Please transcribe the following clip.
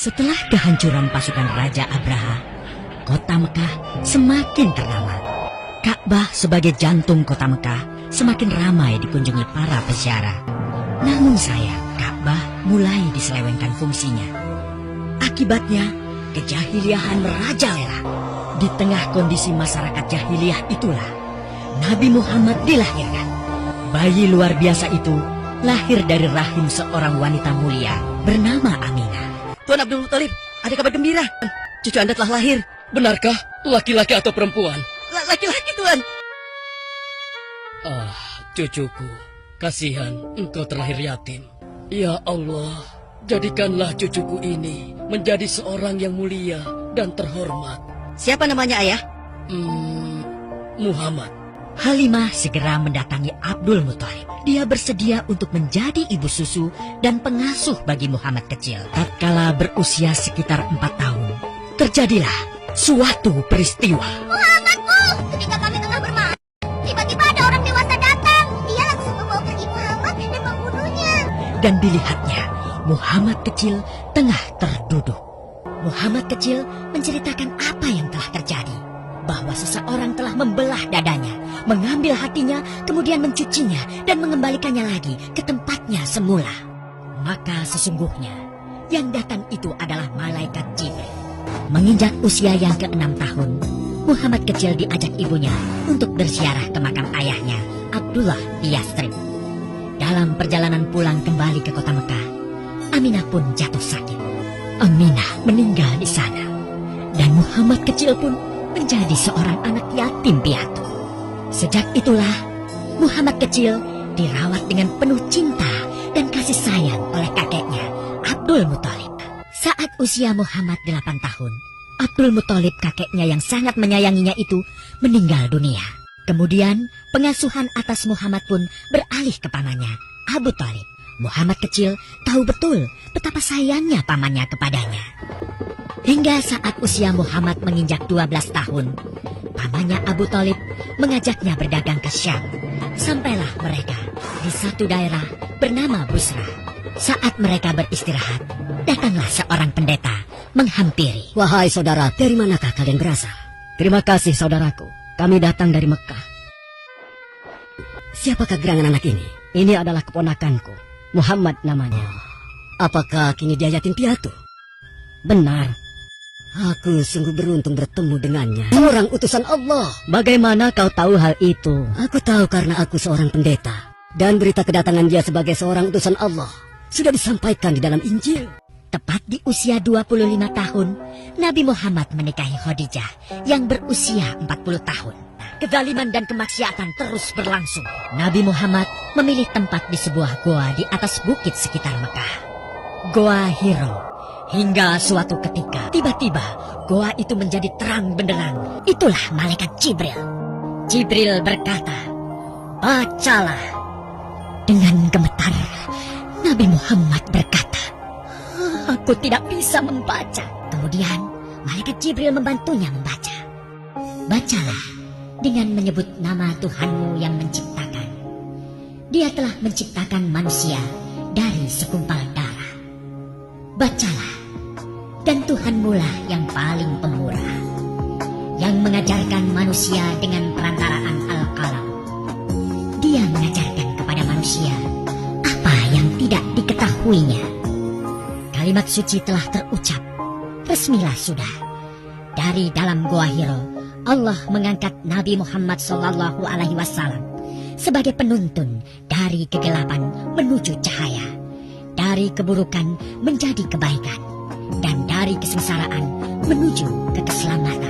Setelah kehancuran pasukan Raja Abraha, kota Mekah semakin ternama. Ka'bah sebagai jantung kota Mekah semakin ramai dikunjungi para peziarah. Namun sayang, Ka'bah mulai diselewengkan fungsinya. Akibatnya, kejahiliahan merajalela. Di tengah kondisi masyarakat jahiliyah itulah, Nabi Muhammad dilahirkan. Bayi luar biasa itu lahir dari rahim seorang wanita mulia bernama Aminah. Tuan Abdul Muthalib, ada kabar gembira. Cucu Anda telah lahir. Benarkah? Laki-laki atau perempuan? Laki-laki, Tuan. Ah, cucuku. Kasihan engkau terlahir yatim. Ya Allah, jadikanlah cucuku ini menjadi seorang yang mulia dan terhormat. Siapa namanya, Ayah? Muhammad. Halimah segera mendatangi Abdul Muthalib. Dia bersedia untuk menjadi ibu susu dan pengasuh bagi Muhammad kecil. Tatkala berusia sekitar 4 tahun, terjadilah suatu peristiwa. Muhammadku, ketika kami tengah bermain, tiba-tiba ada orang dewasa datang. Dia langsung membawa pergi Muhammad dan membunuhnya. Dan dilihatnya, Muhammad kecil tengah terduduk. Muhammad kecil menceritakan apa yang telah terjadi. Bahwa seseorang telah membelah dadanya, mengambil hatinya, kemudian mencucinya dan mengembalikannya lagi ke tempatnya semula. Maka sesungguhnya yang datang itu adalah malaikat Jibril. Menginjak usia yang ke-6 tahun, Muhammad kecil diajak ibunya untuk berziarah ke makam ayahnya, Abdullah di Yathrib. Dalam perjalanan pulang kembali ke kota Mekah, Aminah pun jatuh sakit. Aminah meninggal di sana, dan Muhammad kecil pun menjadi seorang anak yatim piatu. Sejak itulah, Muhammad kecil dirawat dengan penuh cinta dan kasih sayang oleh kakeknya, Abdul Muthalib. Saat usia Muhammad 8 tahun, Abdul Muthalib kakeknya yang sangat menyayanginya itu meninggal dunia. Kemudian, pengasuhan atas Muhammad pun beralih ke pamannya, Abu Thalib. Muhammad kecil tahu betul betapa sayangnya pamannya kepadanya. Hingga saat usia Muhammad menginjak 12 tahun, pamannya Abu Thalib mengajaknya berdagang ke Syam. Sampailah mereka di satu daerah bernama Busra. Saat mereka beristirahat, datanglah seorang pendeta menghampiri. Wahai saudara, dari manakah kalian berasal? Terima kasih saudaraku, kami datang dari Mekah. Siapakah gerangan anak ini? Ini adalah keponakanku, Muhammad namanya. Apakah kini dia yatim piatu? Benar. Aku sungguh beruntung bertemu dengannya. Seorang utusan Allah. Bagaimana kau tahu hal itu? Aku tahu karena aku seorang pendeta. Dan berita kedatangan dia sebagai seorang utusan Allah sudah disampaikan di dalam Injil. Tepat di usia 25 tahun, Nabi Muhammad menikahi Khadijah yang berusia 40 tahun. Kezaliman dan kemaksiatan terus berlangsung. Nabi Muhammad memilih tempat di sebuah goa di atas bukit sekitar Mekah. Goa Hiro. Hingga suatu ketika, tiba-tiba goa itu menjadi terang benderang. Itulah malaikat Jibril. Jibril berkata, "Bacalah." Dengan gemetar, Nabi Muhammad berkata, "Aku tidak bisa membaca." Kemudian, malaikat Jibril membantunya membaca. "Bacalah dengan menyebut nama Tuhanmu yang menciptakan. Dia telah menciptakan manusia dari segumpal darah. Bacalah, dan Tuhanmu lah yang paling pemurah. yang mengajarkan manusia dengan perantaraan Al-Qalam. Dia mengajarkan kepada manusia apa yang tidak diketahuinya. Kalimat suci telah terucap, resmilah sudah. Dari dalam Gua Hiro, Allah mengangkat Nabi Muhammad SAW sebagai penuntun dari kegelapan menuju cahaya, dari keburukan menjadi kebaikan, dan dari kesengsaraan menuju ke keselamatan.